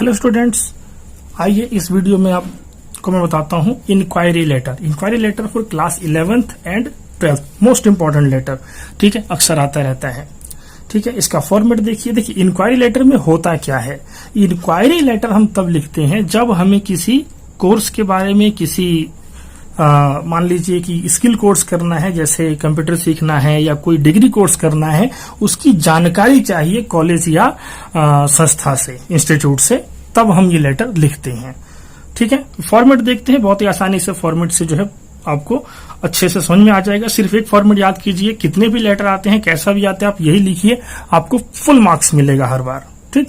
Hello students, आइए इस video में आपको मैं बताता हूँ inquiry letter for class 11th and 12th, most important letter. ठीक है, अक्सर आता रहता है। ठीक है, इसका फॉर्मेट देखिए इंक्वायरी लेटर में होता क्या है। इंक्वायरी लेटर हम तब लिखते हैं जब हमें किसी कोर्स के बारे में मान लीजिए कि स्किल कोर्स करना है, जैसे कंप्यूटर सीखना है या कोई डिग्री कोर्स करना है, उसकी जानकारी चाहिए कॉलेज या संस्था से, इंस्टीट्यूट से, तब हम ये लेटर लिखते हैं। ठीक है, फॉर्मेट देखते हैं। बहुत ही आसानी से फॉर्मेट से जो है आपको अच्छे से समझ में आ जाएगा। सिर्फ एक फॉर्मेट याद कीजिए, कितने भी लेटर आते हैं, कैसा भी आते हैं, आप यही लिखिए, आपको फुल मार्क्स मिलेगा हर बार। ठीक,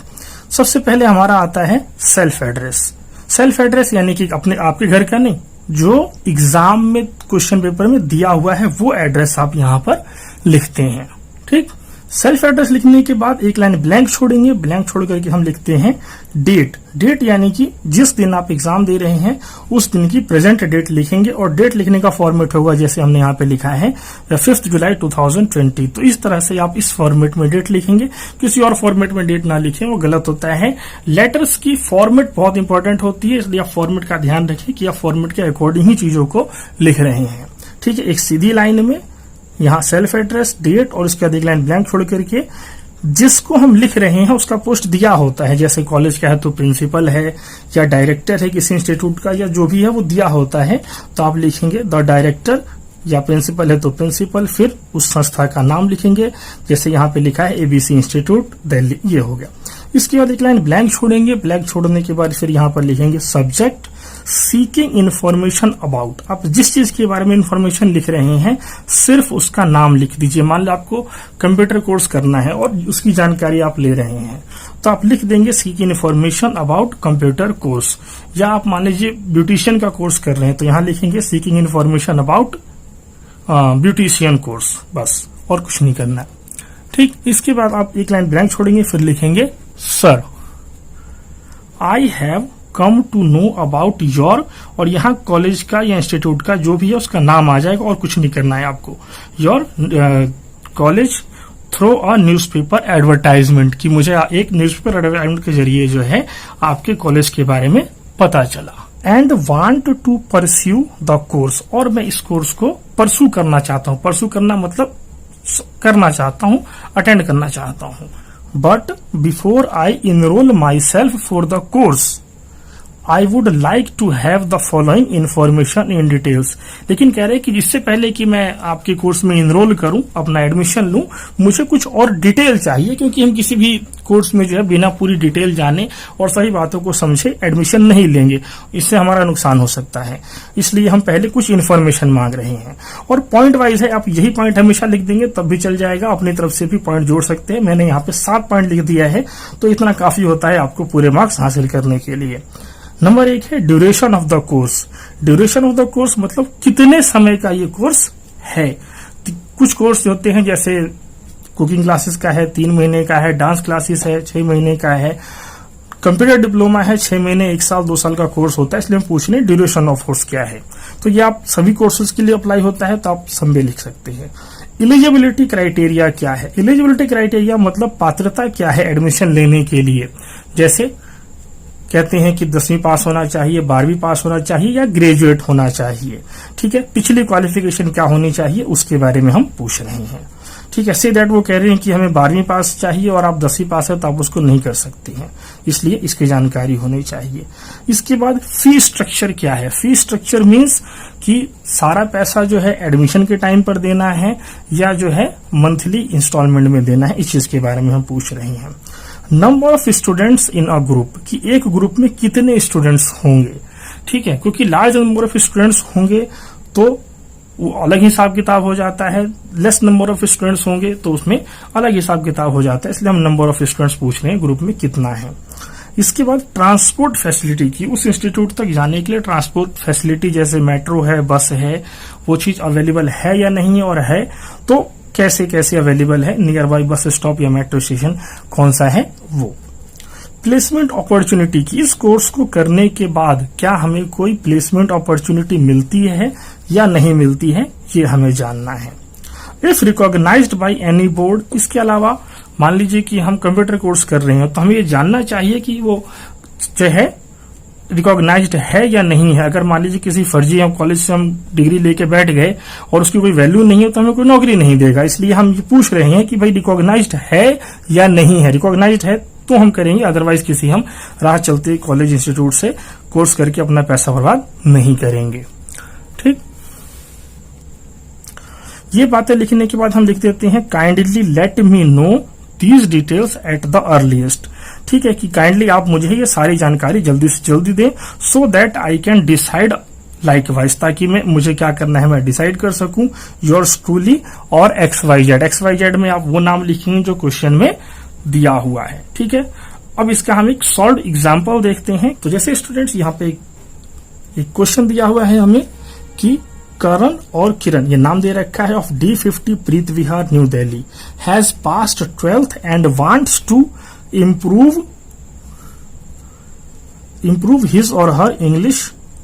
सबसे पहले हमारा आता है सेल्फ एड्रेस। सेल्फ एड्रेस यानी कि आपके घर का नहीं, जो एग्जाम में क्वेश्चन पेपर में दिया हुआ है वो एड्रेस आप यहां पर लिखते हैं। ठीक, सेल्फ एड्रेस लिखने के बाद एक लाइन ब्लैंक छोड़ेंगे। ब्लैंक छोड़ करके हम लिखते हैं डेट यानी कि जिस दिन आप एग्जाम दे रहे हैं उस दिन की प्रेजेंट डेट लिखेंगे। और डेट लिखने का फॉर्मेट होगा जैसे हमने यहाँ पे लिखा है 5 जुलाई 2020। तो इस तरह से आप इस फॉर्मेट में डेट लिखेंगे। किसी और फॉर्मेट में डेट ना लिखें, वो गलत होता है। लेटर्स की फॉर्मेट बहुत इंपॉर्टेंट होती है, इसलिए आप फॉर्मेट का ध्यान रखें कि आप फॉर्मेट के अकॉर्डिंग ही चीजों को लिख रहे हैं। ठीक है, एक सीधी लाइन में यहाँ सेल्फ एड्रेस, डेट और उसके बाद एक लाइन ब्लैंक छोड़ करके जिसको हम लिख रहे हैं उसका पोस्ट दिया होता है। जैसे कॉलेज का है तो प्रिंसिपल है या डायरेक्टर है किसी इंस्टीट्यूट का, या जो भी है वो दिया होता है, तो आप लिखेंगे द डायरेक्टर, या प्रिंसिपल है तो प्रिंसिपल, फिर उस संस्था का नाम लिखेंगे। जैसे यहाँ पे लिखा है ABC इंस्टीट्यूट दिल्ली, ये हो गया। इसके बाद एक लाइन ब्लैंक छोड़ेंगे। ब्लैंक छोड़ने के बाद फिर यहाँ पर लिखेंगे सब्जेक्ट सीकिंग इन्फॉर्मेशन अबाउट। आप जिस चीज के बारे में इन्फॉर्मेशन लिख रहे हैं सिर्फ उसका नाम लिख दीजिए। मान लो आपको कंप्यूटर कोर्स करना है और उसकी जानकारी आप ले रहे हैं, तो आप लिख देंगे seeking information about computer course. या आप मान लीजिए ब्यूटिशियन का कोर्स कर रहे हैं तो यहाँ लिखेंगे seeking information about beautician course, बस, और कुछ नहीं करना। ठीक, इसके बाद आप एक लाइन ब्लैंक छोड़ेंगे, फिर लिखेंगे sir I have come to know about your, और यहाँ कॉलेज का या इंस्टीट्यूट का जो भी है उसका नाम आ जाएगा और कुछ नहीं करना है आपको। Your college through a newspaper advertisement, की मुझे एक न्यूज़पेपर एडवर्टाइजमेंट के जरिए जो है आपके कॉलेज के बारे में पता चला। And want to pursue the course, और मैं इस कोर्स को परसू करना चाहता हूँ। परसू करना मतलब करना चाहता हूँ, अटेंड करना चाहता हूँ। But before I enroll myself for the course I would like to have the following information in details. लेकिन कह रहे कि जिससे पहले कि मैं आपके कोर्स में इनरोल करूं, अपना एडमिशन लूं, मुझे कुछ और डिटेल चाहिए, क्योंकि हम किसी भी कोर्स में जो है बिना पूरी डिटेल जाने और सही बातों को समझे एडमिशन नहीं लेंगे, इससे हमारा नुकसान हो सकता है। इसलिए हम पहले कुछ इन्फॉर्मेशन मांग रहे हैं। और पॉइंट वाइज है, आप यही पॉइंट हमेशा लिख देंगे तब भी चल जाएगा, अपनी तरफ से भी पॉइंट जोड़ सकते हैं। मैंने यहाँ पे 7 पॉइंट लिख दिया है, तो इतना काफी होता है आपको पूरे मार्क्स हासिल करने के लिए। नंबर 1 है duration of the course. Duration of the course मतलब कितने समय का ये कोर्स है। कुछ कोर्स होते हैं जैसे कुकिंग क्लासेस का है 3 महीने का है, डांस क्लासेस है 6 महीने का है, कंप्यूटर डिप्लोमा है 6 महीने, 1 साल 2 साल का कोर्स होता है। इसलिए हम पूछ रहे हैं ड्यूरेशन ऑफ कोर्स क्या है। तो ये आप सभी कोर्सेज के लिए अप्लाई होता है, तो आप सब लिख सकते हैं। एलिजिबिलिटी क्राइटेरिया क्या है। एलिजिबिलिटी क्राइटेरिया मतलब पात्रता क्या है एडमिशन लेने के लिए। जैसे कहते हैं कि 10वीं पास होना चाहिए, 12वीं पास होना चाहिए, या ग्रेजुएट होना चाहिए। ठीक है, पिछली क्वालिफिकेशन क्या होनी चाहिए उसके बारे में हम पूछ रहे हैं। ठीक है, से दैट वो कह रहे हैं कि हमें 12वीं पास चाहिए और आप 10वीं पास है तो आप उसको नहीं कर सकते हैं, इसलिए इसकी जानकारी होनी चाहिए। इसके बाद फी स्ट्रक्चर क्या है। फी स्ट्रक्चर मीन्स कि सारा पैसा जो है एडमिशन के टाइम पर देना है या जो है मंथली इंस्टॉलमेंट में देना है, इस चीज के बारे में हम पूछ रहे हैं। Number of students in a group, कि एक ग्रुप में कितने स्टूडेंट्स होंगे। ठीक है, क्योंकि लार्ज नंबर ऑफ स्टूडेंट्स होंगे तो वो अलग हिसाब किताब हो जाता है, लेस नंबर ऑफ स्टूडेंट्स होंगे तो उसमें अलग हिसाब किताब हो जाता है। इसलिए हम नंबर ऑफ स्टूडेंट्स पूछ रहे हैं ग्रुप में कितना है। इसके बाद ट्रांसपोर्ट फैसिलिटी, की उस इंस्टीट्यूट तक जाने के लिए ट्रांसपोर्ट फैसिलिटी जैसे मेट्रो है, बस है, वो चीज अवेलेबल है या नहीं, और है तो कैसे कैसे अवेलेबल है, नियर बाई बस स्टॉप या मेट्रो स्टेशन कौन सा है वो। प्लेसमेंट अपॉर्चुनिटी, की इस कोर्स को करने के बाद क्या हमें कोई प्लेसमेंट अपॉर्चुनिटी मिलती है या नहीं मिलती है, ये हमें जानना है। If recognised by any board, इसके अलावा मान लीजिए कि हम कंप्यूटर कोर्स कर रहे हैं तो हमें ये जानना चाहिए कि वो जो है रिकॉग्नाइज्ड है या नहीं है। अगर मान लीजिए किसी फर्जी हम कॉलेज से हम डिग्री लेके बैठ गए और उसकी कोई वैल्यू नहीं है तो हमें कोई नौकरी नहीं देगा। इसलिए हम ये पूछ रहे हैं कि भाई रिकॉग्नाइज्ड है या नहीं है। रिकॉग्नाइज्ड है तो हम करेंगे, अदरवाइज किसी हम राह चलते कॉलेज इंस्टीट्यूट से कोर्स करके अपना पैसा बर्बाद नहीं करेंगे। ठीक, ये बातें लिखने के बाद हम लिख देते हैं kindly let me know these details at the earliest. ठीक है कि काइंडली आप मुझे ये सारी जानकारी जल्दी से जल्दी दें, so that I can decide likewise, ताकि मुझे क्या करना है मैं डिसाइड कर सकूं। योर्स ट्रूली और XYZ। XYZ में आप वो नाम लिखेंगे जो क्वेश्चन में दिया हुआ है। ठीक है, अब इसका हम एक सॉल्व एग्जाम्पल देखते हैं। तो जैसे स्टूडेंट्स यहाँ पे एक क्वेश्चन दिया हुआ है हमें कि करण और किरण, ये नाम दे रखा है, of D50 Preet Vihar New Delhi, has passed 12th and wants to improve his or her English।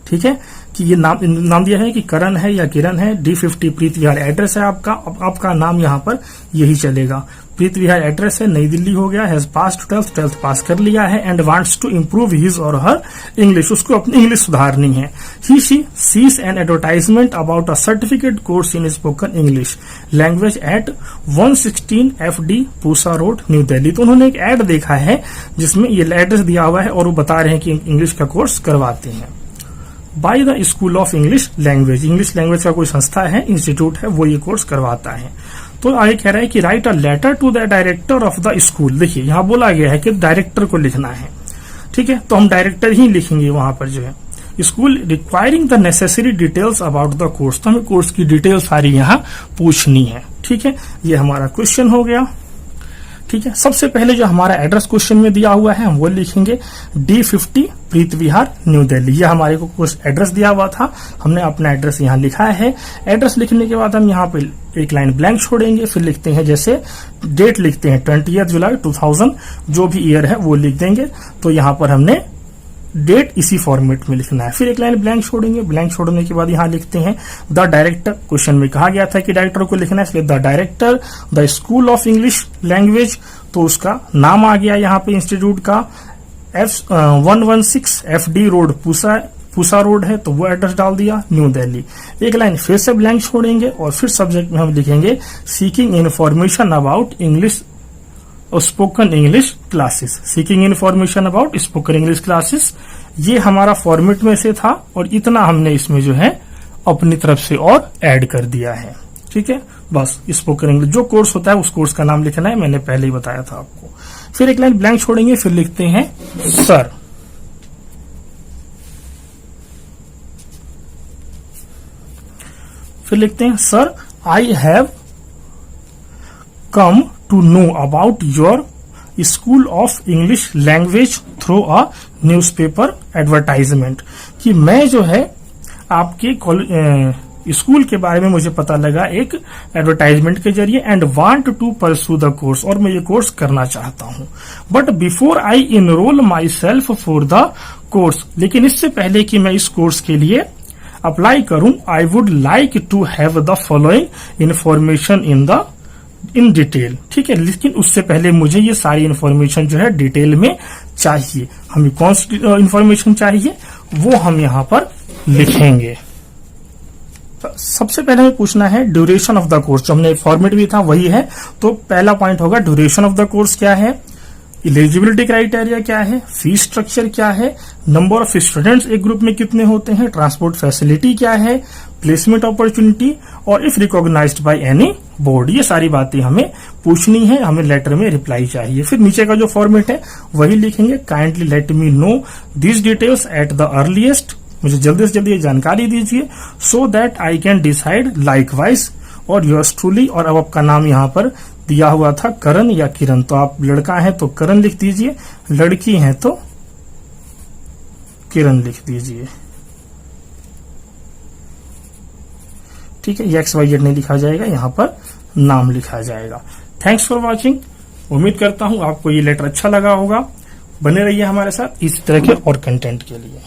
ठीक है कि ये नाम दिया है कि करण है या किरण है। D50 प्रीत विहार एड्रेस है आपका, आपका नाम यहाँ पर यही चलेगा। प्रीत विहार एड्रेस है, नई दिल्ली हो गया। हैज पास्ड 12th पास कर लिया है। And wants to improve his और हर इंग्लिश, उसको अपनी इंग्लिश सुधारनी है। He she sees an advertisement about a certificate course in spoken English language at 116 FD Pusa road New Delhi. तो उन्होंने एक एड देखा है जिसमें ये एड्रेस दिया हुआ है और वो बता रहे हैं कि इंग्लिश का कोर्स करवाते हैं by the school of English language. English language का कोई संस्था है, इंस्टीट्यूट है, वो ये कोर्स करवाता है। तो आगे कह रहा है कि write a letter to the director of the school. देखिए यहाँ बोला गया है कि डायरेक्टर को लिखना है। ठीक है, तो हम डायरेक्टर ही लिखेंगे वहां पर जो है। School requiring the necessary details about the course, तो हमें कोर्स की डिटेल सारी यहाँ पूछनी है। ठीक है, ये हमारा क्वेश्चन हो गया। ठीक है, सबसे पहले जो हमारा एड्रेस क्वेश्चन में दिया हुआ है हम वो लिखेंगे D50 प्रीत विहार न्यू दिल्ली। ये हमारे को कुछ एड्रेस दिया हुआ था, हमने अपना एड्रेस यहाँ लिखा है। एड्रेस लिखने के बाद हम यहाँ पे एक लाइन ब्लैंक छोड़ेंगे, फिर लिखते हैं जैसे डेट लिखते हैं 20 जुलाई 2000, जो भी ईयर है वो लिख देंगे। तो यहाँ पर हमने डेट इसी फॉर्मेट में लिखना है। फिर एक लाइन ब्लैंक छोड़ेंगे, ब्लैंक छोड़ने के बाद यहाँ लिखते हैं द डायरेक्टर। क्वेश्चन में कहा गया था कि डायरेक्टर को लिखना है, इसलिए the director the school of English language, तो उसका नाम आ गया यहाँ पे इंस्टीट्यूट का। 116 FD रोड पूसा रोड है, तो वो एड्रेस डाल दिया न्यू दिल्ली। एक लाइन फिर से ब्लैंक छोड़ेंगे और फिर सब्जेक्ट में हम लिखेंगे seeking information about English spoken English classes. Seeking information about spoken English classes, ये हमारा फॉर्मेट में से था और इतना हमने इसमें जो है अपनी तरफ से और ऐड कर दिया है। ठीक है, बस स्पोकन इंग्लिश जो कोर्स होता है उस कोर्स का नाम लिखना है, मैंने पहले ही बताया था आपको। फिर एक लाइन ब्लैंक छोड़ेंगे, फिर लिखते हैं सर। फिर लिखते हैं sir I have come to know about your school of English language through a newspaper advertisement, कि मैं जो है आपके स्कूल के बारे में मुझे पता लगा एक एडवर्टाइजमेंट के जरिए। And want to pursue the course, और मैं ये कोर्स करना चाहता हूं। But before I enroll myself for the course, लेकिन इससे पहले कि मैं इस कोर्स के लिए अप्लाई करूं, I would like to have the following information in detail. ठीक है, लेकिन उससे पहले मुझे ये सारी इंफॉर्मेशन जो है डिटेल में चाहिए। हमें कौन सी इंफॉर्मेशन चाहिए वो हम यहाँ पर लिखेंगे। सबसे पहले हमें पूछना है ड्यूरेशन ऑफ द कोर्स, जो हमने फॉर्मेट भी था वही है। तो पहला पॉइंट होगा ड्यूरेशन ऑफ द कोर्स क्या है, एलिजिबिलिटी क्राइटेरिया क्या है, फीस स्ट्रक्चर क्या है, नंबर ऑफ स्टूडेंट्स एक ग्रुप में कितने होते हैं, ट्रांसपोर्ट फैसिलिटी क्या है, प्लेसमेंट अपॉर्चुनिटी, और if recognised by any board. ये सारी बातें हमें पूछनी है, हमें लेटर में रिप्लाई चाहिए। फिर नीचे का जो फॉर्मेट है वही लिखेंगे, kindly let me know this details at the earliest, मुझे जल्दी से जल्दी ये जानकारी दीजिए, so that I can decide likewise, और योर्स ट्रूली। और अब आपका नाम यहाँ पर दिया हुआ था करण या किरण, तो आप लड़का है तो करण लिख दीजिए, लड़की है तो किरण लिख दीजिए। ठीक है, XYZ नहीं लिखा जाएगा, यहाँ पर नाम लिखा जाएगा। Thanks for watching. उम्मीद करता हूं आपको ये लेटर अच्छा लगा होगा। बने रहिए हमारे साथ इस तरह के और कंटेंट के लिए।